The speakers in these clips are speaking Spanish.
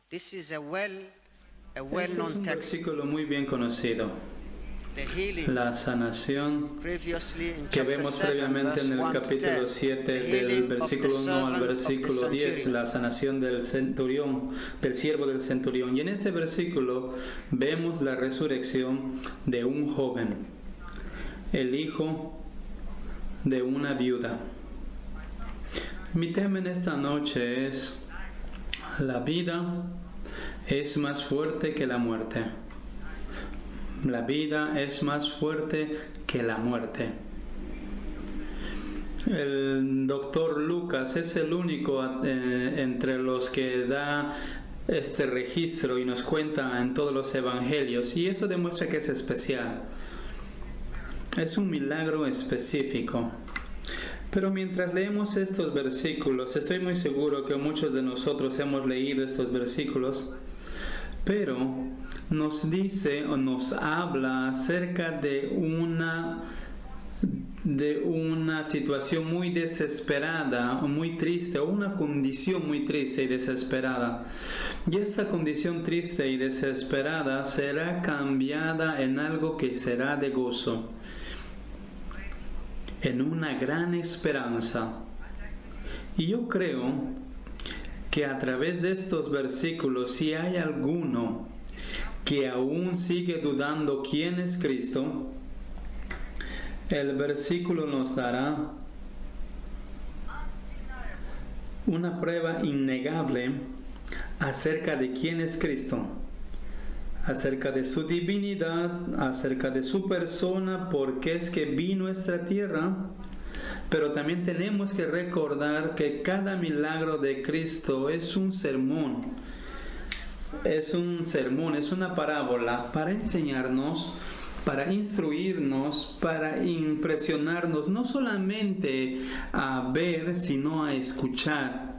This is a Este es well-known un text. versículo muy bien conocido. The healing La sanación previously in que chapter vemos 7, previamente verse en el 1 to capítulo 10. 7 The del healing of the versículo 1 al servant of the versículo 10, centurion. la sanación del centurión, del siervo del centurión. Y en este versículo vemos la resurrección de un joven, el hijo de una viuda. Mi tema en esta noche es: la vida es más fuerte que la muerte. La vida es más fuerte que la muerte. El doctor Lucas es el único entre los que da este registro y nos cuenta en todos los evangelios, y eso demuestra que es especial. Es un milagro específico. Pero mientras leemos estos versículos, estoy muy seguro que muchos de nosotros hemos leído estos versículos, pero nos dice o nos habla acerca de una situación muy desesperada, muy triste, o una condición muy triste y desesperada. Y esta condición triste y desesperada será cambiada en algo que será de gozo, en una gran esperanza. Y yo creo que a través de estos versículos, si hay alguno que aún sigue dudando quién es Cristo, el versículo nos dará una prueba innegable acerca de quién es Cristo, acerca de su divinidad, acerca de su persona, porque es que vino a esta tierra. Pero también tenemos que recordar que cada milagro de Cristo es un sermón, es una parábola para enseñarnos, para instruirnos, para impresionarnos, no solamente a ver, sino a escuchar.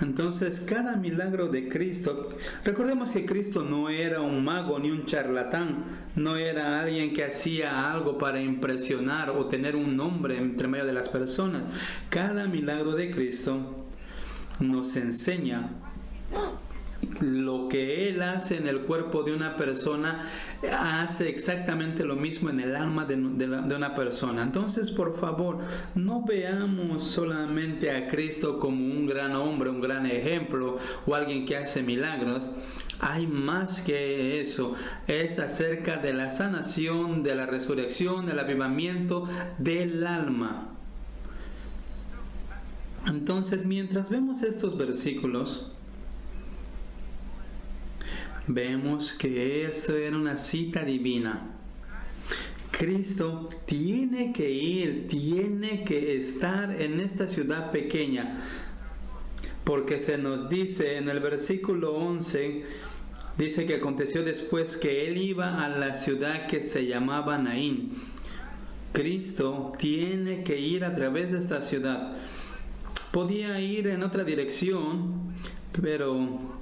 Entonces, cada milagro de Cristo, recordemos que Cristo no era un mago ni un charlatán, no era alguien que hacía algo para impresionar o tener un nombre entre medio de las personas. Cada milagro de Cristo nos enseña lo que Él hace en el cuerpo de una persona, hace exactamente lo mismo en el alma de una persona. Entonces, por favor, no veamos solamente a Cristo como un gran hombre, un gran ejemplo o alguien que hace milagros. Hay más que eso. Es acerca de la sanación, de la resurrección, del avivamiento del alma. Entonces, mientras vemos estos versículos, vemos que esto era una cita divina. Cristo tiene que ir, tiene que estar en esta ciudad pequeña, porque se nos dice en el versículo 11, dice que aconteció después que Él iba a la ciudad que se llamaba Naín. Cristo tiene que ir a través de esta ciudad. Podía ir en otra dirección, pero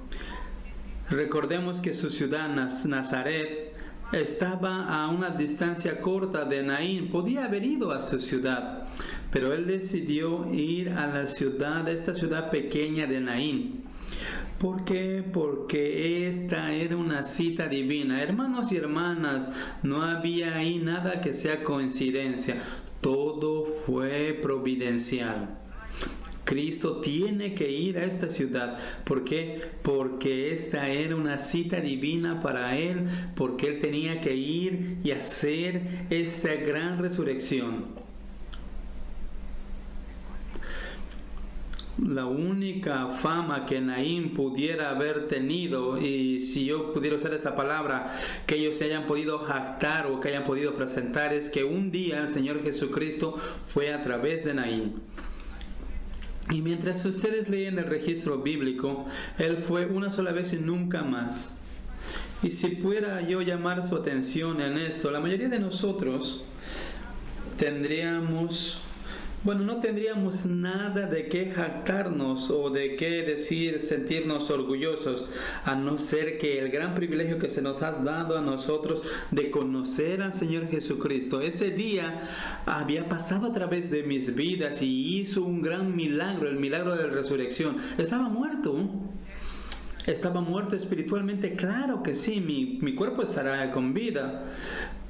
recordemos que su ciudad, Nazaret, estaba a una distancia corta de Naín. Podía haber ido a su ciudad, pero él decidió ir a la ciudad, esta ciudad pequeña de Naín. ¿Por qué? Porque esta era una cita divina. Hermanos y hermanas, no había ahí nada que sea coincidencia. Todo fue providencial. Cristo tiene que ir a esta ciudad. ¿Por qué? Porque esta era una cita divina para Él, porque Él tenía que ir y hacer esta gran resurrección. La única fama que Naín pudiera haber tenido, y si yo pudiera usar esta palabra, que ellos se hayan podido jactar o que hayan podido presentar, es que un día el Señor Jesucristo fue a través de Naín. Y mientras ustedes leen el registro bíblico, Él fue una sola vez y nunca más. Y si pudiera yo llamar su atención en esto, la mayoría de nosotros no tendríamos nada de qué jactarnos o de qué decir, sentirnos orgullosos, a no ser que el gran privilegio que se nos ha dado a nosotros de conocer al Señor Jesucristo. Ese día había pasado a través de mis vidas y hizo un gran milagro, el milagro de la resurrección. Estaba muerto, ¿Estaba muerto espiritualmente? Claro que sí, mi cuerpo estará con vida.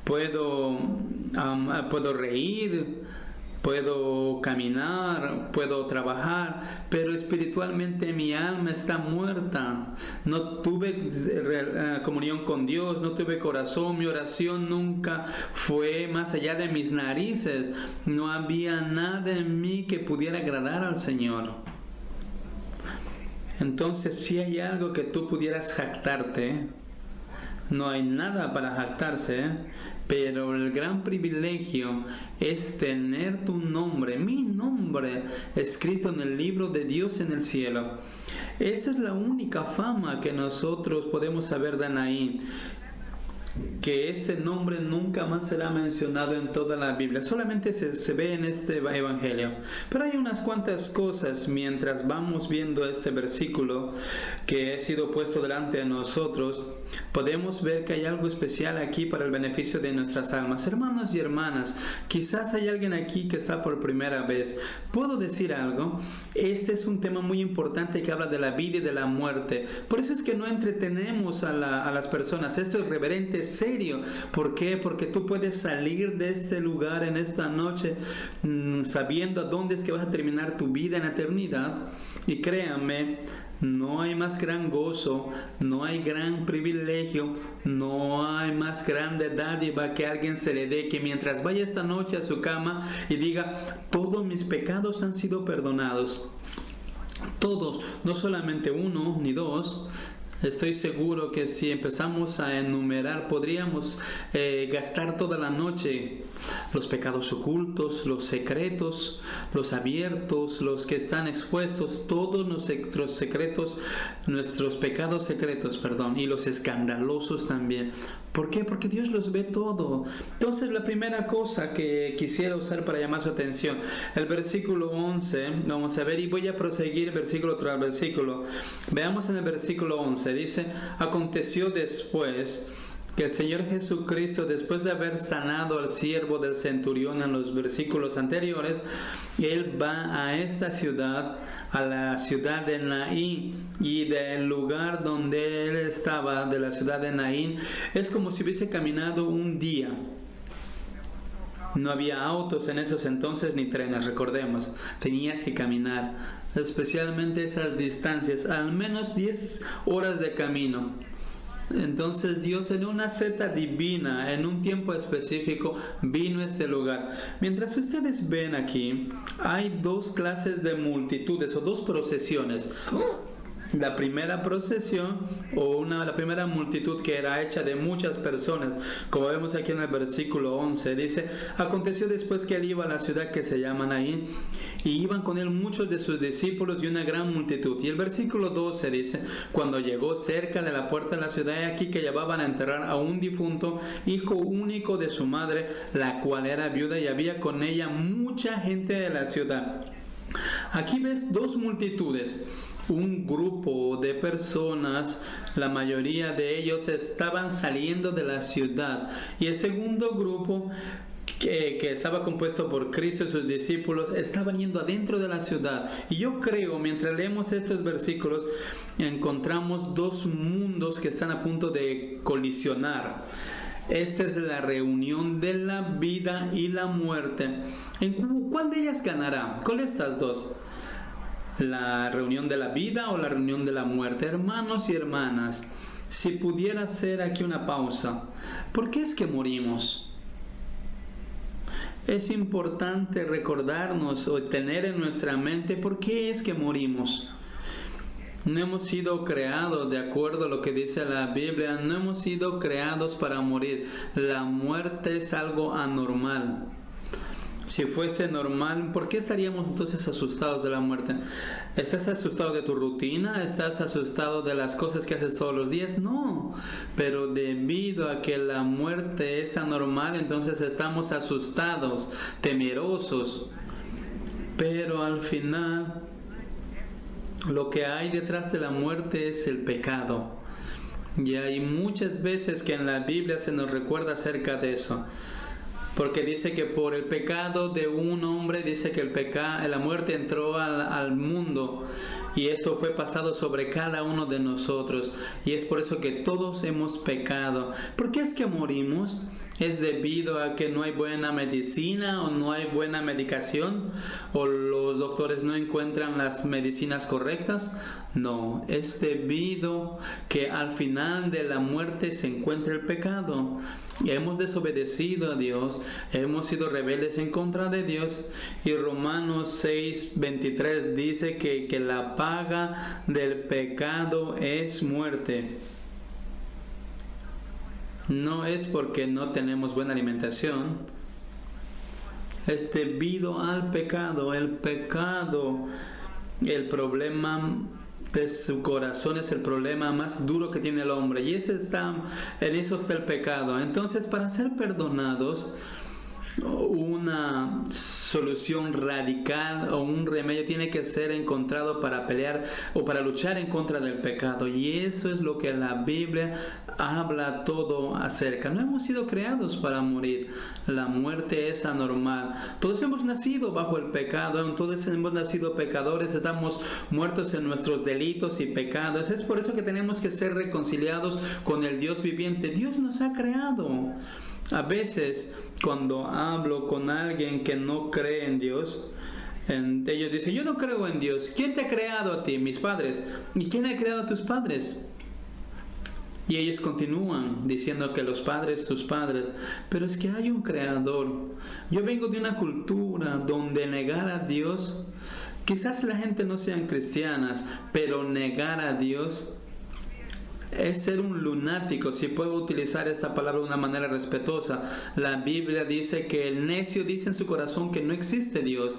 Puedo reír, puedo caminar, puedo trabajar, pero espiritualmente mi alma está muerta. No tuve comunión con Dios, no tuve corazón, mi oración nunca fue más allá de mis narices. No había nada en mí que pudiera agradar al Señor. Entonces, si hay algo que tú pudieras jactarte, no hay nada para jactarse, pero el gran privilegio es tener tu nombre, mi nombre, escrito en el libro de Dios en el cielo. Esa es la única fama que nosotros podemos saber de Naín, que ese nombre nunca más será mencionado en toda la Biblia, solamente se ve en este evangelio. Pero hay unas cuantas cosas mientras vamos viendo este versículo que ha sido puesto delante de nosotros. Podemos ver que hay algo especial aquí para el beneficio de nuestras almas. Hermanos y hermanas, quizás hay alguien aquí que está por primera vez. ¿Puedo decir algo? Este es un tema muy importante que habla de la vida y de la muerte. Por eso es que no entretenemos a las personas. Esto es reverente, serio. ¿Por qué? Porque tú puedes salir de este lugar en esta noche sabiendo a dónde es que vas a terminar tu vida en la eternidad. Y créanme, no hay más gran gozo, no hay gran privilegio, no hay más grande dádiva que a alguien se le dé que mientras vaya esta noche a su cama y diga: todos mis pecados han sido perdonados. Todos, no solamente uno ni dos. Estoy seguro que si empezamos a enumerar podríamos gastar toda la noche. Los pecados ocultos, los secretos, los abiertos, los que están expuestos, todos nuestros secretos, nuestros pecados secretos, y los escandalosos también. ¿Por qué? Porque Dios los ve todo. Entonces, la primera cosa que quisiera usar para llamar su atención, el versículo 11, vamos a ver, y voy a proseguir versículo tras versículo. Veamos en el versículo 11, dice: aconteció después que el Señor Jesucristo, después de haber sanado al siervo del centurión en los versículos anteriores, Él va a esta ciudad, a la ciudad de Naín, y del lugar donde Él estaba, de la ciudad de Naín, es como si hubiese caminado un día. No había autos en esos entonces ni trenes, recordemos, tenías que caminar, especialmente esas distancias, al menos 10 horas de camino. Entonces Dios, en una seta divina, en un tiempo específico, vino a este lugar. Mientras ustedes ven aquí, hay dos clases de multitudes o dos procesiones. La primera procesión la primera multitud, que era hecha de muchas personas, como vemos aquí en el versículo 11, dice: aconteció después que él iba a la ciudad que se llama Naín, y iban con él muchos de sus discípulos y una gran multitud. Y el versículo 12 dice: cuando llegó cerca de la puerta de la ciudad, he aquí que llevaban a enterrar a un difunto, hijo único de su madre, la cual era viuda, y había con ella mucha gente de la ciudad. Aquí ves dos multitudes. Un grupo de personas, la mayoría de ellos estaban saliendo de la ciudad, y el segundo grupo, que estaba compuesto por Cristo y sus discípulos, estaban yendo adentro de la ciudad. Y yo creo, mientras leemos estos versículos, encontramos dos mundos que están a punto de colisionar. Esta es la reunión de la vida y la muerte. ¿Cuál de ellas ganará? ¿Cuál de estas dos? ¿La reunión de la vida o la reunión de la muerte? Hermanos y hermanas, si pudiera hacer aquí una pausa, ¿por qué es que morimos? Es importante recordarnos o tener en nuestra mente por qué es que morimos. No hemos sido creados, de acuerdo a lo que dice la Biblia, no hemos sido creados para morir. La muerte es algo anormal. Si fuese normal, ¿por qué estaríamos entonces asustados de la muerte? ¿Estás asustado de tu rutina? ¿Estás asustado de las cosas que haces todos los días? No, pero debido a que la muerte es anormal, entonces estamos asustados, temerosos. Pero al final, lo que hay detrás de la muerte es el pecado. Y hay muchas veces que en la Biblia se nos recuerda acerca de eso. Porque dice que por el pecado de un hombre, dice que la muerte entró al mundo. y eso fue pasado sobre cada uno de nosotros, y es por eso que todos hemos pecado. ¿Por qué es que morimos? ¿Es debido a que no hay buena medicina o no hay buena medicación o los doctores no encuentran las medicinas correctas? No, es debido que al final de la muerte se encuentra el pecado. Hemos desobedecido a Dios, hemos sido rebeldes en contra de Dios, y Romanos 6:23 dice que la paga del pecado es muerte. No es porque no tenemos buena alimentación, es debido al pecado. El pecado, el problema de su corazón es el problema más duro que tiene el hombre, y en eso está el pecado. Entonces, para ser perdonados, una solución radical o un remedio tiene que ser encontrado para pelear o para luchar en contra del pecado, y eso es lo que la Biblia habla todo acerca. No hemos sido creados para morir. La muerte es anormal. Todos hemos nacido bajo el pecado, todos hemos nacido pecadores, estamos muertos en nuestros delitos y pecados. Es por eso que tenemos que ser reconciliados con el Dios viviente. Dios nos ha creado. A veces, cuando hablo con alguien que no cree en Dios, ellos dicen: yo no creo en Dios. ¿Quién te ha creado a ti? Mis padres. ¿Y quién ha creado a tus padres? Y ellos continúan diciendo que los padres, sus padres. Pero es que hay un creador. Yo vengo de una cultura donde negar a Dios, quizás la gente no sean cristianas, pero negar a Dios es ser un lunático, si puedo utilizar esta palabra de una manera respetuosa. La Biblia dice que el necio dice en su corazón que no existe Dios.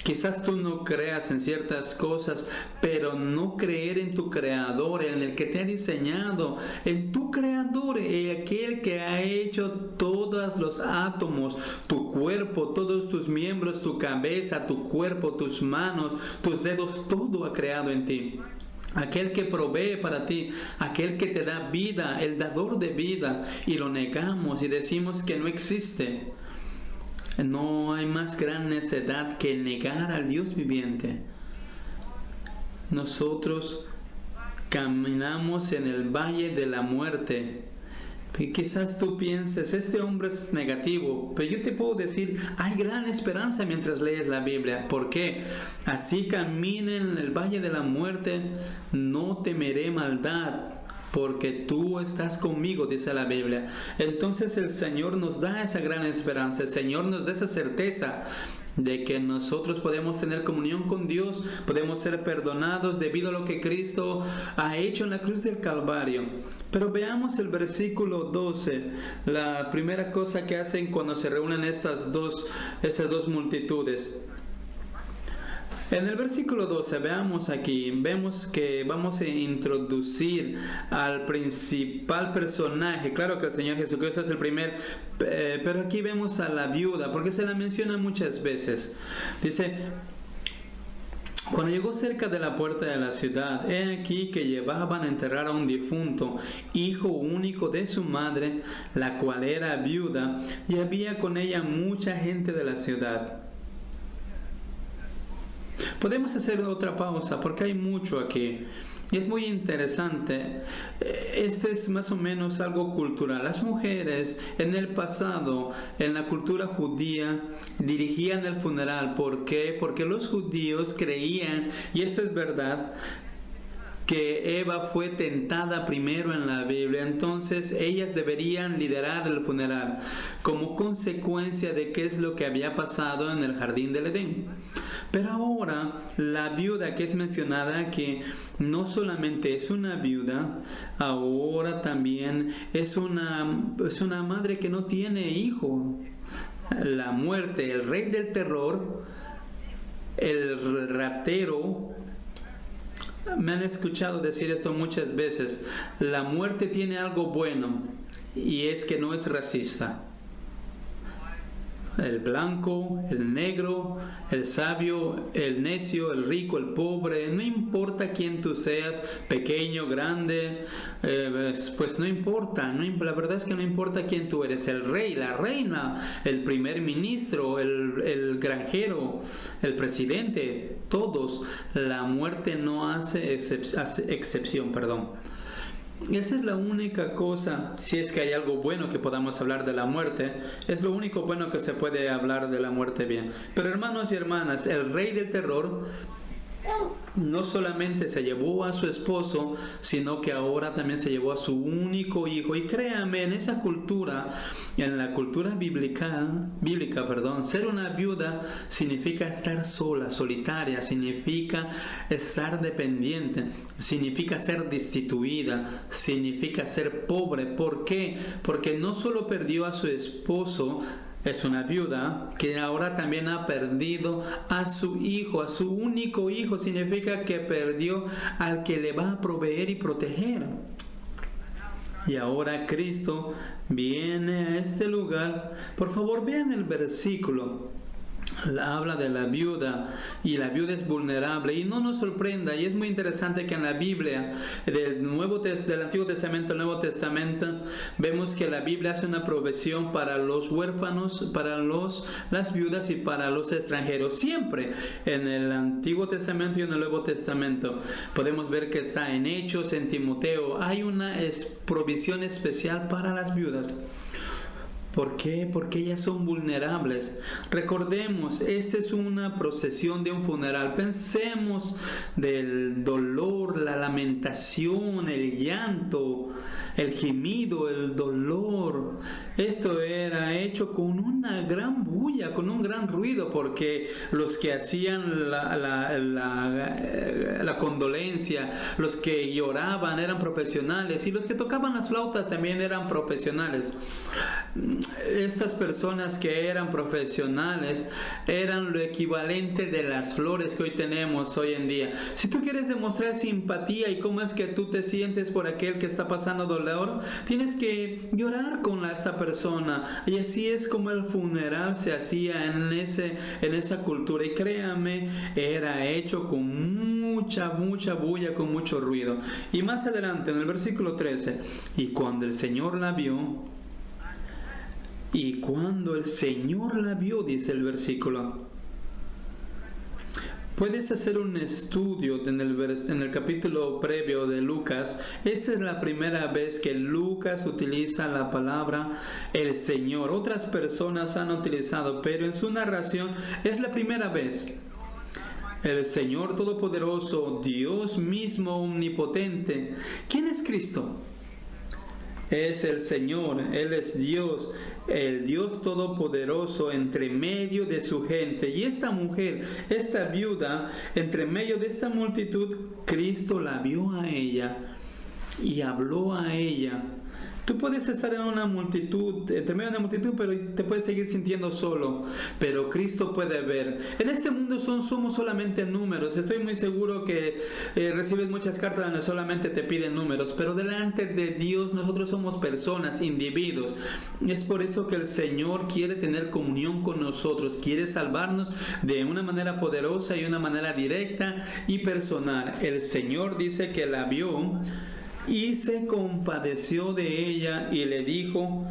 Quizás tú no creas en ciertas cosas, pero no creer en tu Creador, en el que te ha diseñado, en tu Creador, en aquel que ha hecho todos los átomos, tu cuerpo, todos tus miembros, tu cabeza, tu cuerpo, tus manos, tus dedos, todo ha creado en ti. Aquel que provee para ti, aquel que te da vida, el dador de vida, y lo negamos y decimos que no existe. No hay más gran necedad que negar al Dios viviente. Nosotros caminamos en el valle de la muerte. Y quizás tú pienses: este hombre es negativo, pero yo te puedo decir, hay gran esperanza mientras lees la Biblia. ¿Por qué? Así camine en el valle de la muerte, no temeré maldad, porque tú estás conmigo, dice la Biblia. Entonces el Señor nos da esa gran esperanza, el Señor nos da esa certeza de que nosotros podemos tener comunión con Dios, podemos ser perdonados debido a lo que Cristo ha hecho en la cruz del Calvario. Pero veamos el versículo 12, la primera cosa que hacen cuando se reúnen esas dos multitudes. En el versículo 12, veamos aquí, vemos que vamos a introducir al principal personaje. Claro que el Señor Jesucristo es el primer, pero aquí vemos a la viuda, porque se la menciona muchas veces. Dice: cuando llegó cerca de la puerta de la ciudad, he aquí que llevaban a enterrar a un difunto, hijo único de su madre, la cual era viuda, y había con ella mucha gente de la ciudad. Podemos hacer otra pausa porque hay mucho aquí. Es muy interesante. Esto es más o menos algo cultural. Las mujeres en el pasado, en la cultura judía, dirigían el funeral. ¿Por qué? Porque los judíos creían, y esto es verdad, que Eva fue tentada primero en la Biblia. Entonces ellas deberían liderar el funeral como consecuencia de qué es lo que había pasado en el jardín del Edén. Pero ahora la viuda que es mencionada aquí no solamente es una viuda, ahora también es una madre que no tiene hijo. La muerte, el rey del terror, el ratero. Me han escuchado decir esto muchas veces: la muerte tiene algo bueno, y es que no es racista. el blanco, el negro, el sabio, el necio, el rico, el pobre, no importa quién tú seas, pequeño, grande, pues no importa, la verdad es que no importa quién tú eres, el rey, la reina, el primer ministro, el granjero, el presidente, todos, la muerte no hace excepción, perdón. Esa es la única cosa, si es que hay algo bueno que podamos hablar de la muerte, es lo único bueno que se puede hablar de la muerte bien. Pero hermanos y hermanas, el rey del terror no solamente se llevó a su esposo, sino que ahora también se llevó a su único hijo. Y créanme, en esa cultura, en la cultura bíblica, ser una viuda significa estar sola, solitaria, significa estar dependiente, significa ser destituida, significa ser pobre. ¿Por qué? Porque no solo perdió a su esposo, es una viuda que ahora también ha perdido a su hijo, a su único hijo. Significa que perdió al que le va a proveer y proteger. Y ahora Cristo viene a este lugar. Por favor, vean el versículo. Habla de la viuda, y la viuda es vulnerable, y no nos sorprenda, y es muy interesante que en la Biblia del Antiguo Testamento al Nuevo Testamento vemos que la Biblia hace una provisión para los huérfanos, para las viudas y para los extranjeros. Siempre en el Antiguo Testamento y en el Nuevo Testamento podemos ver que está en Hechos, en Timoteo, hay una provisión especial para las viudas. ¿Por qué? Porque ellas son vulnerables. Recordemos, esta es una procesión de un funeral. Pensemos del dolor, la lamentación, el llanto, el gemido, el dolor. Esto era hecho con una gran bulla, con un gran ruido, porque los que hacían la condolencia, los que lloraban eran profesionales, y los que tocaban las flautas también eran profesionales. Estas personas que eran profesionales eran lo equivalente de las flores que hoy tenemos hoy en día. Si tú quieres demostrar simpatía y cómo es que tú te sientes por aquel que está pasando dolor, tienes que llorar con esa persona. Y así es como el funeral se hacía en esa cultura. Y créame, era hecho con mucha bulla, con mucho ruido. Y más adelante en el versículo 13, y cuando el Señor la vio, dice el versículo. Puedes hacer un estudio en el capítulo previo de Lucas. Esta es la primera vez que Lucas utiliza la palabra el Señor. Otras personas han utilizado, pero en su narración es la primera vez. El Señor Todopoderoso, Dios mismo omnipotente. ¿Quién es Cristo? Es el Señor, Él es Dios, el Dios Todopoderoso entre medio de su gente. Y esta mujer, esta viuda, entre medio de esta multitud, Cristo la vio a ella y habló a ella. Tú puedes estar en una multitud, entre medio de una multitud, pero te puedes seguir sintiendo solo. Pero Cristo puede ver. En este mundo somos solamente números. Estoy muy seguro que recibes muchas cartas donde solamente te piden números. Pero delante de Dios nosotros somos personas, individuos. Es por eso que el Señor quiere tener comunión con nosotros. Quiere salvarnos de una manera poderosa y una manera directa y personal. El Señor dice que la vio y se compadeció de ella y le dijo: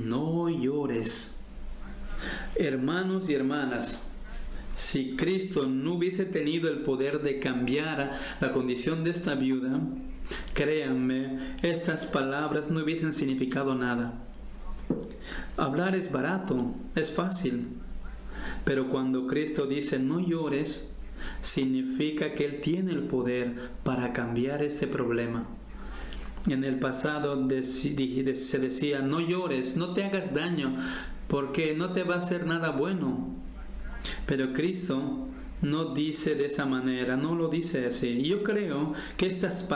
no llores. Hermanos y hermanas, si Cristo no hubiese tenido el poder de cambiar la condición de esta viuda, créanme, estas palabras no hubiesen significado nada. Hablar es barato, es fácil, pero cuando Cristo dice no llores, significa que Él tiene el poder para cambiar ese problema. En el pasado se decía: no llores, no te hagas daño, porque no te va a hacer nada bueno. Pero Cristo no dice de esa manera, no lo dice así. Y yo creo que estas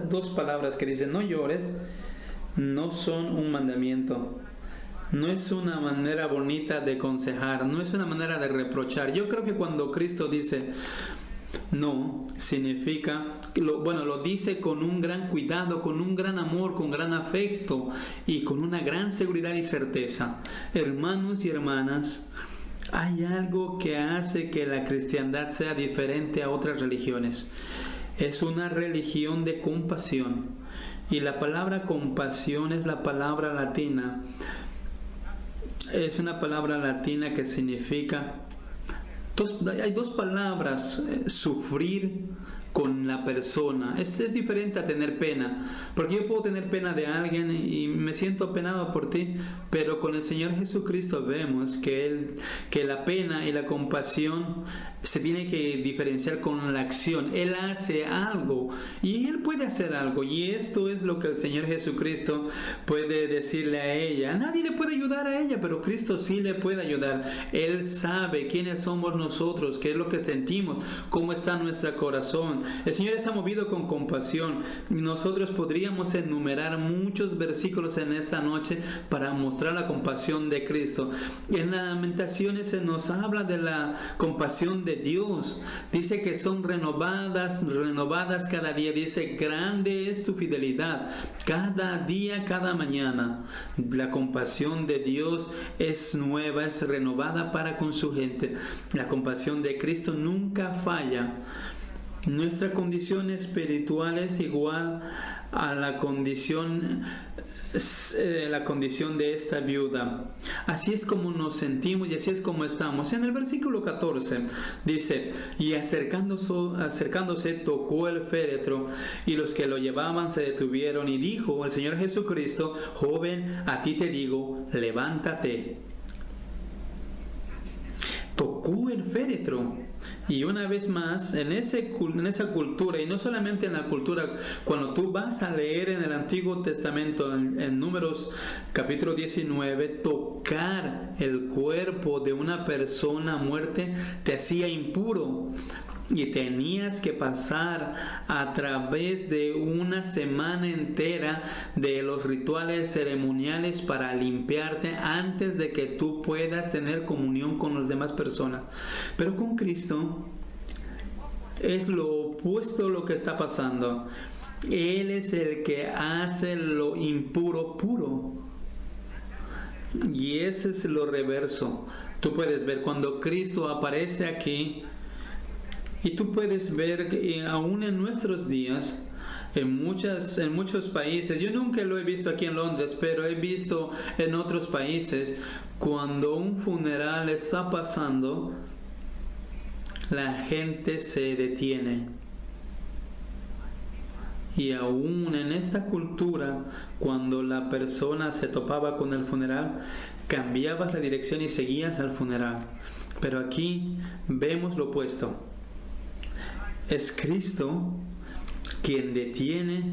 dos palabras que dicen no llores, no son un mandamiento. No es una manera bonita de aconsejar, no es una manera de reprochar. Yo creo que cuando Cristo dice No, significa, lo dice con un gran cuidado, con un gran amor, con gran afecto y con una gran seguridad y certeza. Hermanos y hermanas, hay algo que hace que la cristiandad sea diferente a otras religiones. Es una religión de compasión. Y la palabra compasión es la palabra latina. Es una palabra latina que significa... hay dos palabras, sufrir con la persona. Es diferente a tener pena, porque yo puedo tener pena de alguien y me siento penado por ti, pero con el Señor Jesucristo vemos que la pena y la compasión se tiene que diferenciar con la acción. Él hace algo y Él puede hacer algo, y esto es lo que el Señor Jesucristo puede decirle a ella. Nadie le puede ayudar a ella, pero Cristo sí le puede ayudar. Él sabe quiénes somos nosotros, qué es lo que sentimos, cómo está nuestro corazón. El Señor está movido con compasión. Nosotros podríamos enumerar muchos versículos en esta noche para mostrar la compasión de Cristo. En las Lamentaciones se nos habla de la compasión de Dios. Dice que son renovadas cada día. Dice, grande es tu fidelidad, cada día, cada mañana. La compasión de Dios es nueva, es renovada para con su gente. La compasión de Cristo nunca falla. Nuestra condición espiritual es igual a la condición de esta viuda. Así es como nos sentimos y así es como estamos. En el versículo 14 dice, y acercándose tocó el féretro, y los que lo llevaban se detuvieron, y dijo el Señor Jesucristo, joven, a ti te digo, levántate. Tocó el féretro. Y una vez más, en esa cultura, y no solamente en la cultura, cuando tú vas a leer en el Antiguo Testamento, en Números capítulo 19, tocar el cuerpo de una persona muerta te hacía impuro. Y tenías que pasar a través de una semana entera de los rituales ceremoniales para limpiarte antes de que tú puedas tener comunión con las demás personas. Pero con Cristo es lo opuesto a lo que está pasando. Él es el que hace lo impuro puro. Y ese es lo reverso. Tú puedes ver cuando Cristo aparece aquí. Y tú puedes ver que aún en nuestros días, en muchos países, yo nunca lo he visto aquí en Londres, pero he visto en otros países, cuando un funeral está pasando, la gente se detiene. Y aún en esta cultura, cuando la persona se topaba con el funeral, cambiabas la dirección y seguías al funeral. Pero aquí vemos lo opuesto. Es Cristo quien detiene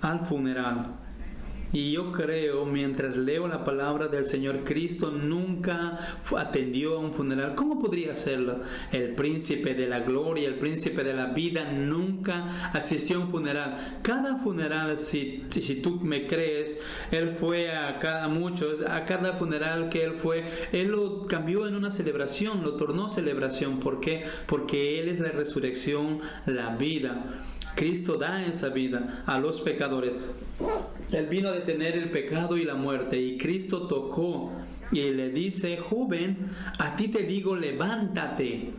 al funeral. Y yo creo, mientras leo la palabra del Señor, Cristo nunca atendió a un funeral. ¿Cómo podría hacerlo? El príncipe de la gloria, el príncipe de la vida, nunca asistió a un funeral. Cada funeral, si tú me crees, Él fue a cada funeral que Él fue, Él lo cambió en una celebración, lo tornó celebración. ¿Por qué? Porque Él es la resurrección, la vida. Cristo da esa vida a los pecadores. Él vino a detener el pecado y la muerte, y Cristo tocó y le dice, joven, a ti te digo, levántate,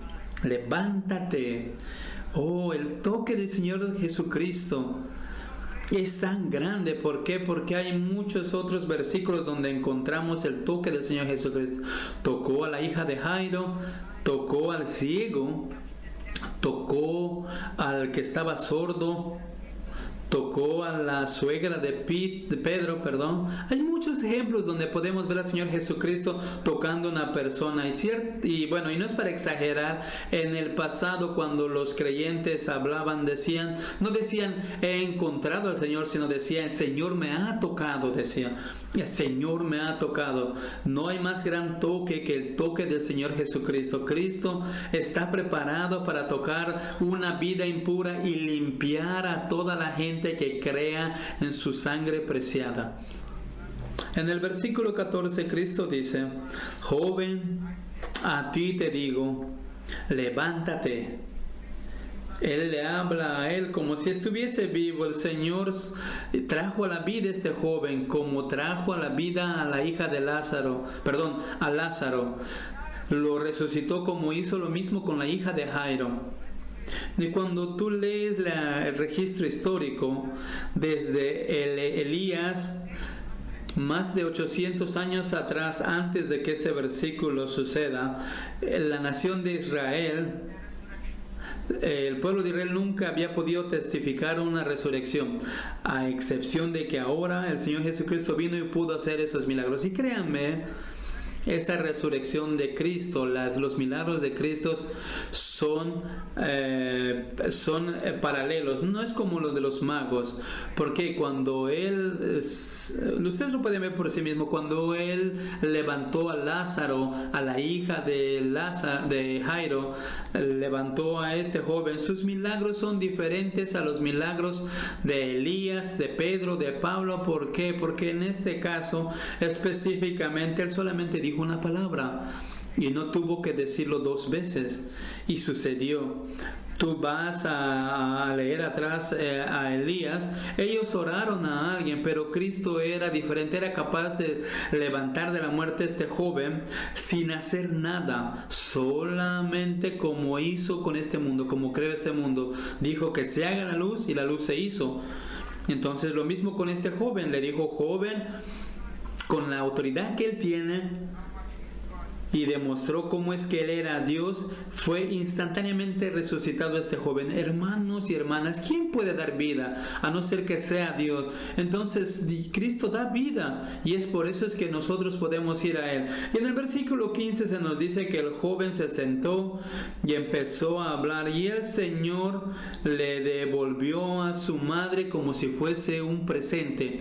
levántate. Oh, el toque del Señor Jesucristo es tan grande. ¿Por qué? Porque hay muchos otros versículos donde encontramos el toque del Señor Jesucristo. Tocó a la hija de Jairo, tocó al ciego, tocó al que estaba sordo, tocó a la suegra de Pedro. Hay muchos ejemplos donde podemos ver al Señor Jesucristo tocando a una persona. Y no es para exagerar, en el pasado cuando los creyentes hablaban, no decían he encontrado al Señor, sino decían el Señor me ha tocado, decían. El Señor me ha tocado. No hay más gran toque que el toque del Señor Jesucristo. Cristo está preparado para tocar una vida impura y limpiar a toda la gente que crea en su sangre preciada. En el versículo 14 Cristo dice, joven, a ti te digo, levántate. Él le habla a él como si estuviese vivo. El Señor trajo a la vida a este joven como trajo a la vida a la hija de Lázaro, a Lázaro. Lo resucitó como hizo lo mismo con la hija de Jairo. Y cuando tú lees el registro histórico, desde Elías, más de 800 años atrás, antes de que este versículo suceda, la nación de Israel, el pueblo de Israel nunca había podido testificar una resurrección, a excepción de que ahora el Señor Jesucristo vino y pudo hacer esos milagros. Y créanme, esa resurrección de Cristo, los milagros de Cristo son paralelos, no es como lo de los magos, porque cuando ustedes lo pueden ver por sí mismo, cuando Él levantó a Lázaro, a la hija de Jairo, levantó a este joven, sus milagros son diferentes a los milagros de Elías, de Pedro, de Pablo. ¿Por qué? Porque en este caso específicamente Él solamente dijo una palabra y no tuvo que decirlo dos veces, y sucedió. Tú vas a leer atrás a Elías, ellos oraron a alguien, pero Cristo era diferente, era capaz de levantar de la muerte a este joven sin hacer nada, solamente como hizo con este mundo, como creó este mundo. Dijo que se haga la luz y la luz se hizo. Entonces lo mismo con este joven, le dijo: joven, con la autoridad que él tiene, y demostró cómo es que él era Dios, fue instantáneamente resucitado este joven. Hermanos y hermanas, ¿quién puede dar vida a no ser que sea Dios? Entonces Cristo da vida, y es por eso es que nosotros podemos ir a Él. Y en el versículo 15 se nos dice que el joven se sentó y empezó a hablar, y el Señor le devolvió a su madre como si fuese un presente.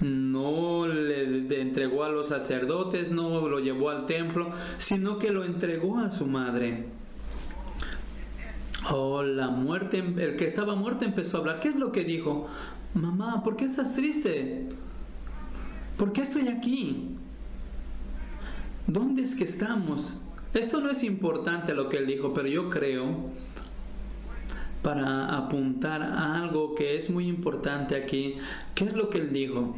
No le entregó a los sacerdotes, no lo llevó al templo, sino que lo entregó a su madre. El que estaba muerto empezó a hablar. ¿Qué es lo que dijo? Mamá, ¿por qué estás triste? ¿Por qué estoy aquí? ¿Dónde es que estamos? Esto no es importante lo que él dijo, pero yo creo, para apuntar a algo que es muy importante aquí. ¿Qué es lo que él dijo?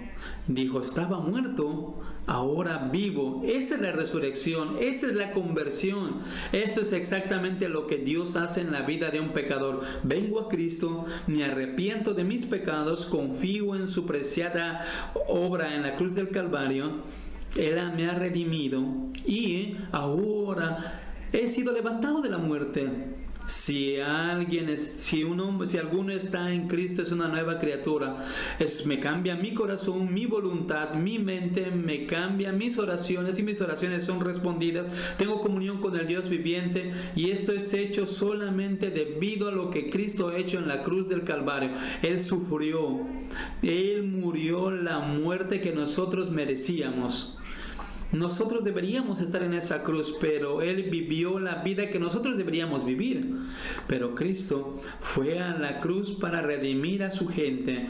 Dijo: estaba muerto, ahora vivo. Esa es la resurrección, esa es la conversión. Esto es exactamente lo que Dios hace en la vida de un pecador. Vengo a Cristo, me arrepiento de mis pecados, confío en su preciada obra en la cruz del Calvario. Él me ha redimido y ahora he sido levantado de la muerte. Si alguno está en Cristo, es una nueva criatura. Me cambia mi corazón, mi voluntad, mi mente, me cambia mis oraciones, y mis oraciones son respondidas. Tengo comunión con el Dios viviente, y esto es hecho solamente debido a lo que Cristo ha hecho en la cruz del Calvario. Él sufrió, Él murió la muerte que nosotros merecíamos. Nosotros deberíamos estar en esa cruz, pero Él vivió la vida que nosotros deberíamos vivir. Pero Cristo fue a la cruz para redimir a su gente.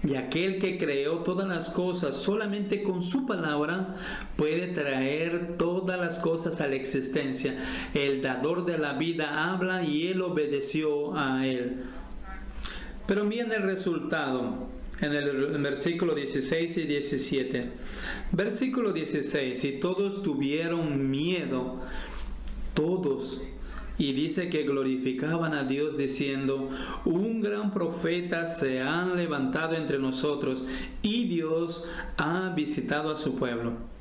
Y aquel que creó todas las cosas solamente con su palabra puede traer todas las cosas a la existencia. El dador de la vida habla y Él obedeció a Él. Pero miren el resultado. En el versículo 16 y 17. Versículo 16. Y todos tuvieron miedo, todos. Y dice que glorificaban a Dios diciendo: un gran profeta se ha levantado entre nosotros, y Dios ha visitado a su pueblo.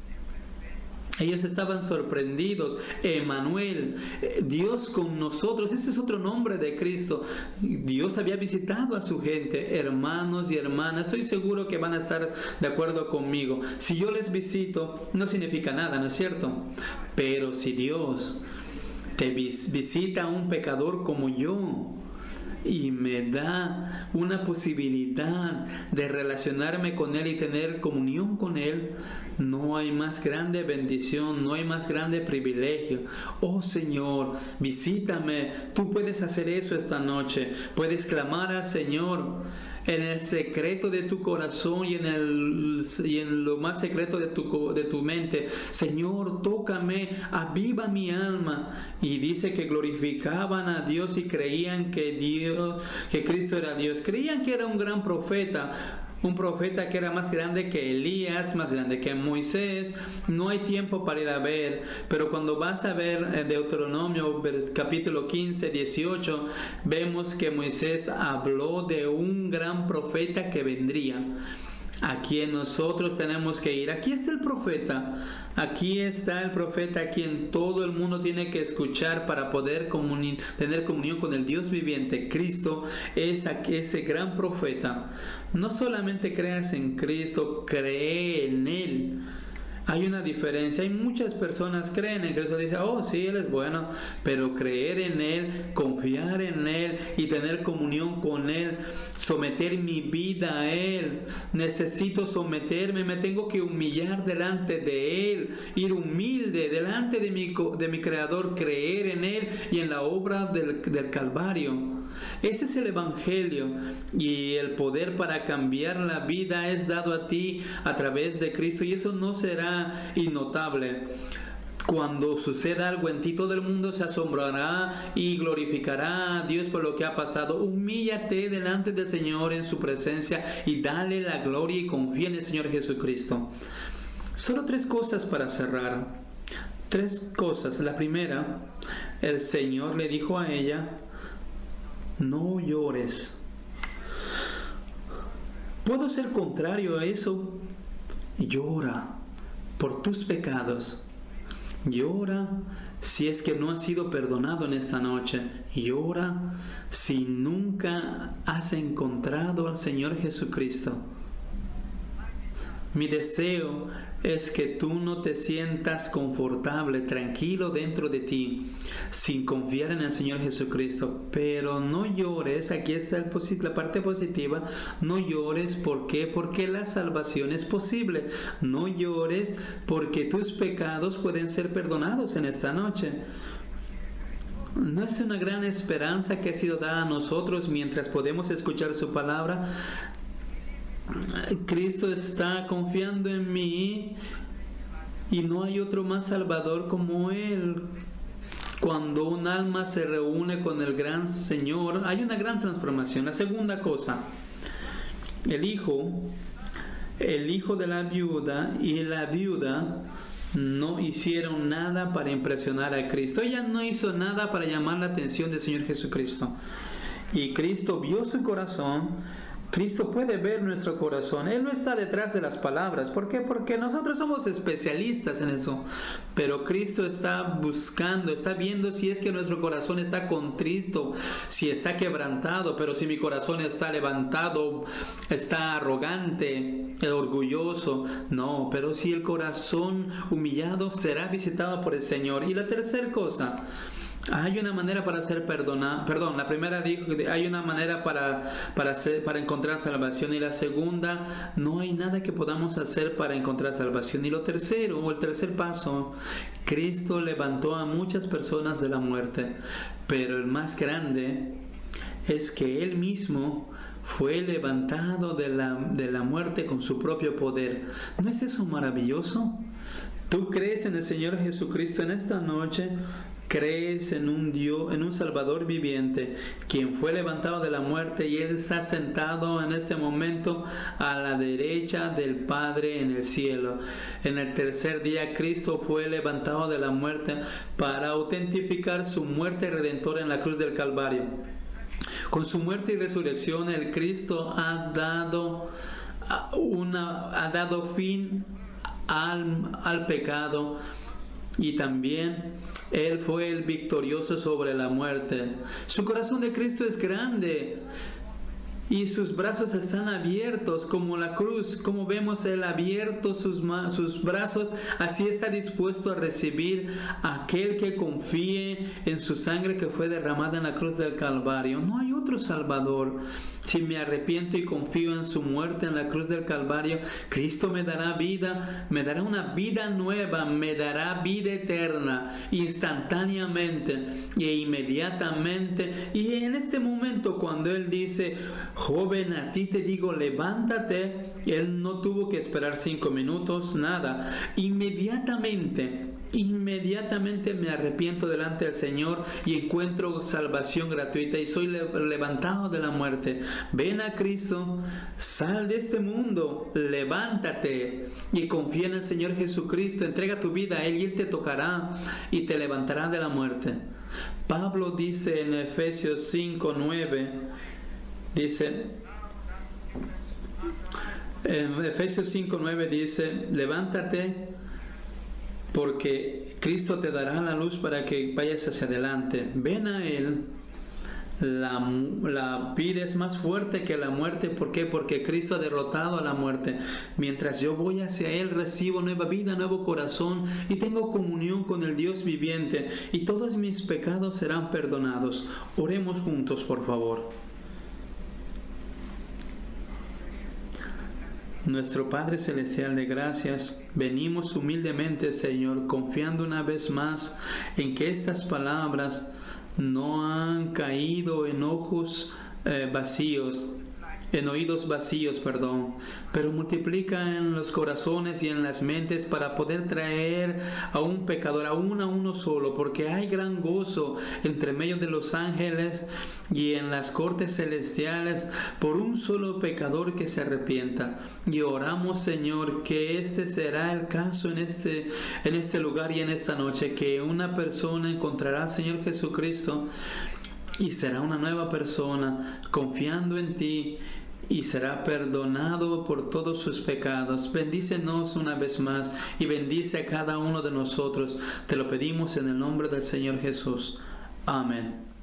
Ellos estaban sorprendidos. Emmanuel, Dios con nosotros. Ese es otro nombre de Cristo. Dios había visitado a su gente. Hermanos y hermanas, estoy seguro que van a estar de acuerdo conmigo. Si yo les visito, no significa nada, ¿no es cierto? Pero si Dios te visita a un pecador como yo, y me da una posibilidad de relacionarme con Él y tener comunión con Él, no hay más grande bendición, no hay más grande privilegio. Oh Señor, visítame. Tú puedes hacer eso esta noche. Puedes clamar al Señor. en el secreto de tu corazón y en lo más secreto de tu mente. Señor, tócame, aviva mi alma. Y dice que glorificaban a Dios y creían que Cristo era Dios. Creían que era un gran profeta. Un profeta que era más grande que Elías, más grande que Moisés. No hay tiempo para ir a ver, pero cuando vas a ver Deuteronomio capítulo 15, 18, vemos que Moisés habló de un gran profeta que vendría, a quien nosotros tenemos que ir. Aquí está el profeta, a quien todo el mundo tiene que escuchar para poder tener comunión con el Dios viviente. Cristo es ese gran profeta. No solamente creas en Cristo, cree en Él. Hay una diferencia. Hay muchas personas que creen en Cristo, dicen, oh sí, Él es bueno, pero creer en Él, confiar en Él y tener comunión con Él, someter mi vida a Él. Necesito someterme, me tengo que humillar delante de Él, ir humilde delante de mi Creador, creer en Él y en la obra del Calvario. Ese es el Evangelio, y el poder para cambiar la vida es dado a ti a través de Cristo, y eso no será innotable. Cuando suceda algo en ti, todo el mundo se asombrará y glorificará a Dios por lo que ha pasado. Humíllate delante del Señor en su presencia y dale la gloria y confía en el Señor Jesucristo. Solo 3 cosas para cerrar. 3 cosas. La primera, el Señor le dijo a ella: no llores. Puedo ser contrario a eso. Llora por tus pecados. Llora si es que no has sido perdonado en esta noche. Llora si nunca has encontrado al Señor Jesucristo. Mi deseo es que tú no te sientas confortable, tranquilo dentro de ti, sin confiar en el Señor Jesucristo. Pero no llores, aquí está la parte positiva. No llores, ¿por qué? Porque la salvación es posible. No llores porque tus pecados pueden ser perdonados en esta noche. ¿No es una gran esperanza que ha sido dada a nosotros mientras podemos escuchar su palabra? Cristo está confiando en mí y no hay otro más salvador como Él. Cuando un alma se reúne con el gran Señor, hay una gran transformación. La segunda cosa, el hijo de la viuda y la viuda no hicieron nada para impresionar a Cristo. Ella no hizo nada para llamar la atención del Señor Jesucristo. Y Cristo vio su corazón. Cristo puede ver nuestro corazón. Él no está detrás de las palabras. ¿Por qué? Porque nosotros somos especialistas en eso. Pero Cristo está buscando, está viendo si es que nuestro corazón está contristo, si está quebrantado. Pero si mi corazón está levantado, está arrogante, orgulloso, no. Pero si el corazón humillado será visitado por el Señor. Y la tercera cosa, hay una manera para ser perdonado. Perdón, la primera dijo que hay una manera para encontrar salvación, y la segunda, no hay nada que podamos hacer para encontrar salvación. Y lo tercero, o el tercer paso, Cristo levantó a muchas personas de la muerte, pero el más grande es que Él mismo fue levantado de la muerte con su propio poder. ¿No es eso maravilloso? ¿Tú crees en el Señor Jesucristo en esta noche? ¿Crees en un Dios, en un Salvador viviente, quien fue levantado de la muerte y Él está sentado en este momento a la derecha del Padre en el cielo? En el tercer día Cristo fue levantado de la muerte para autentificar su muerte redentora en la cruz del Calvario. Con su muerte y resurrección, el Cristo ha dado fin al pecado, y también Él fue el victorioso sobre la muerte. Su corazón de Cristo es grande y sus brazos están abiertos como la cruz. Como vemos, Él ha abierto sus brazos, así está dispuesto a recibir a aquel que confíe en su sangre que fue derramada en la cruz del Calvario. No hay otro Salvador. Si me arrepiento y confío en su muerte en la cruz del Calvario, Cristo me dará vida, me dará una vida nueva, me dará vida eterna, instantáneamente e inmediatamente. Y en este momento, cuando Él dice, joven, a ti te digo, levántate, Él no tuvo que esperar 5 minutos, nada. Inmediatamente me arrepiento delante del Señor y encuentro salvación gratuita y soy levantado de la muerte. Ven a Cristo, sal de este mundo, levántate y confía en el Señor Jesucristo, entrega tu vida a Él y Él te tocará y te levantará de la muerte. Pablo dice en Efesios 5:9, dice, en Efesios 5:9 dice, levántate porque Cristo te dará la luz para que vayas hacia adelante. Ven a Él. La vida es más fuerte que la muerte. ¿Por qué? Porque Cristo ha derrotado a la muerte. Mientras yo voy hacia Él, recibo nueva vida, nuevo corazón y tengo comunión con el Dios viviente y todos mis pecados serán perdonados. Oremos juntos, por favor. Nuestro Padre Celestial de gracias, venimos humildemente, Señor, confiando una vez más en que estas palabras no han caído en ojos vacíos, en oídos vacíos, pero multiplica en los corazones y en las mentes para poder traer a un pecador, aún a uno solo, porque hay gran gozo entre medio de los ángeles y en las cortes celestiales por un solo pecador que se arrepienta. Y oramos, Señor, que este será el caso en este lugar y en esta noche, que una persona encontrará al Señor Jesucristo y será una nueva persona confiando en ti y será perdonado por todos sus pecados. Bendícenos una vez más y bendice a cada uno de nosotros. Te lo pedimos en el nombre del Señor Jesús. Amén.